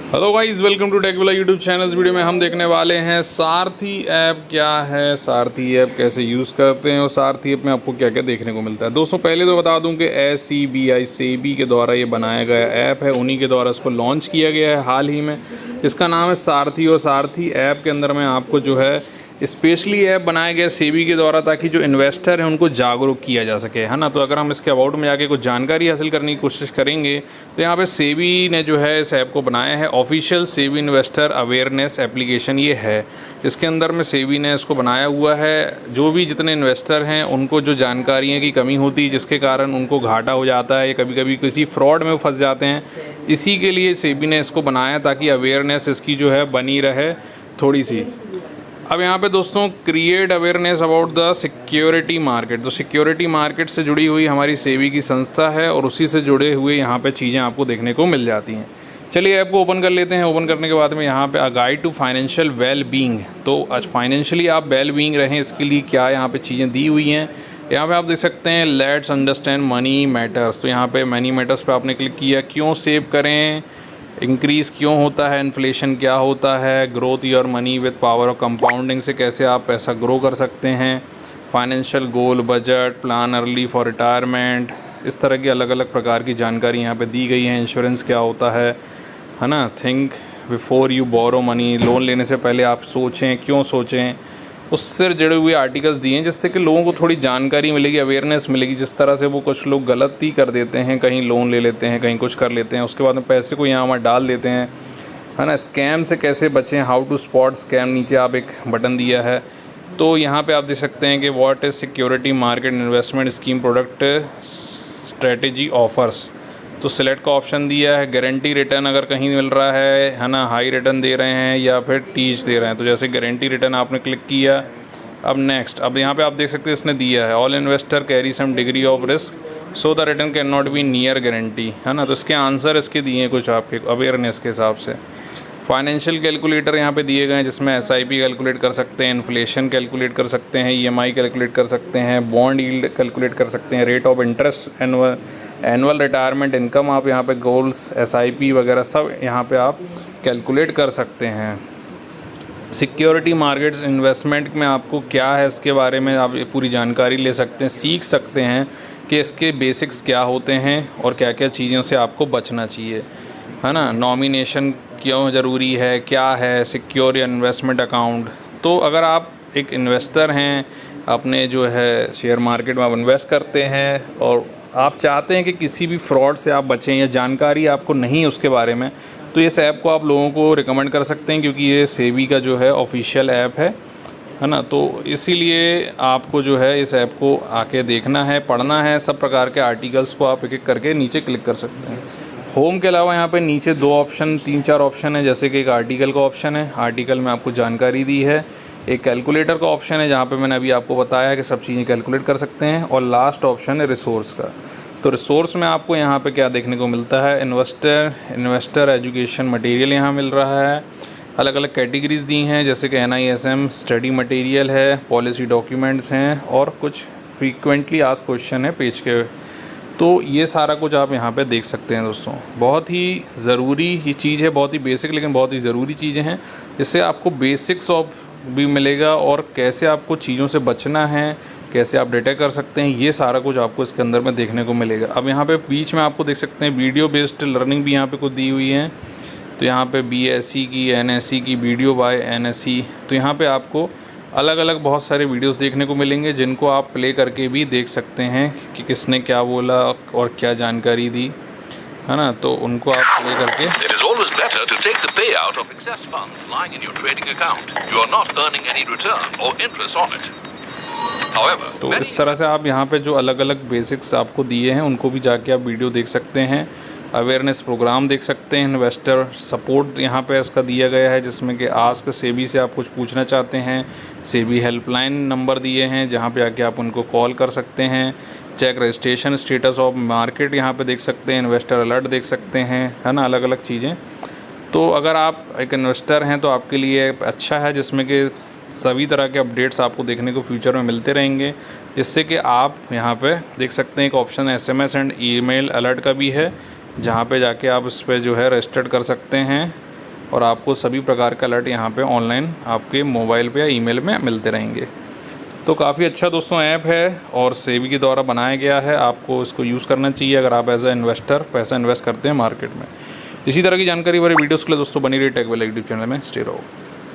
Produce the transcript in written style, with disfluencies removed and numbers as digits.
Hello guys, welcome to Tech Villa YouTube channel. इस video में हम देखने वाले हैं सारथी ऐप क्या है, सारथी ऐप कैसे यूज़ करते हैं और सारथी ऐप में आपको क्या क्या देखने को मिलता है। दोस्तों पहले तो बता दूं कि SEBI सेबी के द्वारा ये बनाया गया ऐप है, उन्हीं के द्वारा इसको लॉन्च किया गया है हाल ही में। इसका नाम है सारथी और सारथी ऐप के अंदर में आपको जो है स्पेशली ऐप बनाया गया सेबी के द्वारा ताकि जो इन्वेस्टर हैं उनको जागरूक किया जा सके, है ना। तो अगर हम इसके अबाउट में जाके कुछ जानकारी हासिल करने की कोशिश करेंगे तो यहाँ पे सेबी ने जो है इस ऐप को बनाया है। Official SEBI investor awareness application ये है। इसके अंदर में सेबी ने इसको बनाया हुआ है। जो भी जितने इन्वेस्टर हैं उनको जो जानकारियों की कमी होती है जिसके कारण उनको घाटा हो जाता है या कभी कभी किसी फ्रॉड में फंस जाते हैं, इसी के लिए सेबी ने इसको बनाया ताकि अवेयरनेस इसकी जो है बनी रहे थोड़ी सी। अब यहाँ पे दोस्तों create awareness about the security market, तो सिक्योरिटी मार्केट से जुड़ी हुई हमारी सेबी की संस्था है और उसी से जुड़े हुए यहाँ पे चीज़ें आपको देखने को मिल जाती हैं। चलिए ऐप को ओपन कर लेते हैं। ओपन करने के बाद में यहाँ पे guide to financial well being, तो आज फाइनेंशियली आप वेल बीइंग रहें इसके लिए क्या यहाँ पे चीज़ें दी हुई हैं। यहाँ पे आप देख सकते हैं लेट्स अंडरस्टैंड मनी मैटर्स, तो यहाँ पे मनी मैटर्स पे आपने क्लिक किया। क्यों सेव करें, इंक्रीज़ क्यों होता है, इन्फ्लेशन क्या होता है, growth your money with power of compounding से कैसे आप पैसा ग्रो कर सकते हैं, financial goal, budget plan, early for retirement, इस तरह की अलग अलग प्रकार की जानकारी यहाँ पे दी गई है। इंश्योरेंस क्या होता है ना। Think before you borrow money, loan लेने से पहले आप सोचें, क्यों सोचें, उससे जुड़े हुए आर्टिकल्स दिए हैं जिससे कि लोगों को थोड़ी जानकारी मिलेगी, अवेयरनेस मिलेगी। जिस तरह से वो कुछ लोग गलती कर देते हैं, कहीं लोन ले लेते हैं, कहीं कुछ कर लेते हैं, उसके बाद में पैसे को यहाँ वहाँ डाल देते हैं, है ना। स्कैम से कैसे बचें, हाउ टू स्पॉट स्कैम, नीचे आप एक बटन दिया है। तो यहाँ पे आप देख सकते हैं कि what is security market investment scheme product strategy offers, तो सिलेक्ट का ऑप्शन दिया है। गारंटी रिटर्न अगर कहीं मिल रहा है ना, हाई रिटर्न दे रहे हैं या फिर टीच दे रहे हैं, तो जैसे गारंटी रिटर्न आपने क्लिक किया। अब नेक्स्ट, अब यहाँ पे आप देख सकते हैं इसने दिया है all investor carry some degree of risk so the return can not be near guarantee, है ना। तो इसके आंसर इसके दिए हैं कुछ आपके अवेयरनेस के हिसाब से। फाइनेंशियल कैलकुलेटर यहाँ पे दिए गए हैं जिसमें SIP कैलकुलेट कर सकते हैं, इन्फ्लेशन कैलकुलेट कर सकते हैं, EMI कैलकुलेट कर सकते हैं, बॉन्ड यील्ड कैलकुलेट कर सकते हैं, rate of interest, annual retirement income, आप यहाँ पे गोल्स, SIP वगैरह सब यहाँ पे आप कैलकुलेट कर सकते हैं। सिक्योरिटी मार्केट इन्वेस्टमेंट में आपको क्या है इसके बारे में आप पूरी जानकारी ले सकते हैं, सीख सकते हैं कि इसके बेसिक्स क्या होते हैं और क्या क्या चीज़ों से आपको बचना चाहिए, है ना। नॉमिनेशन क्यों ज़रूरी है, क्या है सिक्योर इन्वेस्टमेंट अकाउंट। तो अगर आप एक इन्वेस्टर हैं, अपने जो है शेयर मार्केट में आप इन्वेस्ट करते हैं और आप चाहते हैं कि किसी भी फ्रॉड से आप बचें या जानकारी आपको नहीं है उसके बारे में, तो इस ऐप को आप लोगों को रिकमेंड कर सकते हैं क्योंकि ये सेबी का जो है ऑफिशियल ऐप है ना। तो इसीलिए आपको जो है इस ऐप को आके देखना है, पढ़ना है, सब प्रकार के आर्टिकल्स को आप एक एक करके नीचे क्लिक कर सकते हैं। होम के अलावा यहाँ पे नीचे 3-4 ऑप्शन है, जैसे कि एक आर्टिकल का ऑप्शन है, आर्टिकल में आपको जानकारी दी है। एक कैलकुलेटर का ऑप्शन है जहाँ पे मैंने अभी आपको बताया है कि सब चीज़ें कैलकुलेट कर सकते हैं। और लास्ट ऑप्शन है रिसोर्स का। तो रिसोर्स में आपको यहाँ पे क्या देखने को मिलता है, इन्वेस्टर एजुकेशन मटेरियल यहाँ मिल रहा है। अलग अलग कैटेगरीज दी हैं जैसे कि NISM स्टडी मटेरियल है, पॉलिसी डॉक्यूमेंट्स हैं और कुछ फ्रीक्वेंटली आस्क्ड क्वेश्चन है पेज के। तो ये सारा कुछ आप यहाँ पे देख सकते हैं दोस्तों। बहुत ही ज़रूरी ही चीज़ है, बहुत ही बेसिक लेकिन बहुत ही ज़रूरी चीज़ें हैं। इससे आपको बेसिक्स ऑफ भी मिलेगा और कैसे आपको चीज़ों से बचना है, कैसे आप डिटेक्ट कर सकते हैं, ये सारा कुछ आपको इसके अंदर में देखने को मिलेगा। अब यहाँ पे बीच में आपको देख सकते हैं वीडियो बेस्ड लर्निंग भी यहाँ पे कुछ दी हुई है। तो यहाँ पे BSc की, NSC की, वीडियो बाय NSC, तो यहाँ पे आपको अलग अलग बहुत सारे वीडियोस देखने को मिलेंगे जिनको आप प्ले करके भी देख सकते हैं कि किसने क्या बोला और क्या जानकारी दी, है ना। तो उनको आप प्ले करके तो इस तरह से आप यहाँ पे जो अलग अलग बेसिक्स आपको दिए हैं उनको भी जाके आप वीडियो देख सकते हैं। अवेयरनेस प्रोग्राम देख सकते हैं। इन्वेस्टर सपोर्ट यहाँ पे इसका दिया गया है जिसमें कि आस्क सेबी से आप कुछ पूछना चाहते हैं, सेबी हेल्पलाइन नंबर दिए हैं जहाँ पे आके आप उनको कॉल कर सकते हैं। Check registration status of market यहाँ पे देख सकते हैं, इन्वेस्टर अलर्ट देख सकते हैं, है ना, अलग अलग चीज़ें। तो अगर आप एक इन्वेस्टर हैं तो आपके लिए अच्छा है जिसमें कि सभी तरह के अपडेट्स आपको देखने को फ्यूचर में मिलते रहेंगे, जिससे कि आप यहाँ पे देख सकते हैं एक option SMS and email alert का भी है जहाँ पे जाके आप इस पर जो है रजिस्टर्ड कर सकते हैं और आपको सभी प्रकार का अलर्ट यहाँ पे ऑनलाइन आपके मोबाइल पे या ईमेल में मिलते रहेंगे। तो काफ़ी अच्छा दोस्तों ऐप है और सेबी के द्वारा बनाया गया है। आपको इसको यूज़ करना चाहिए अगर आप एज ए इन्वेस्टर पैसा इन्वेस्ट करते हैं मार्केट में। इसी तरह की जानकारी वाली वीडियोज़ के लिए दोस्तों बनी रही टेक वेला यूट्यूब चैनल में। स्टे रहो।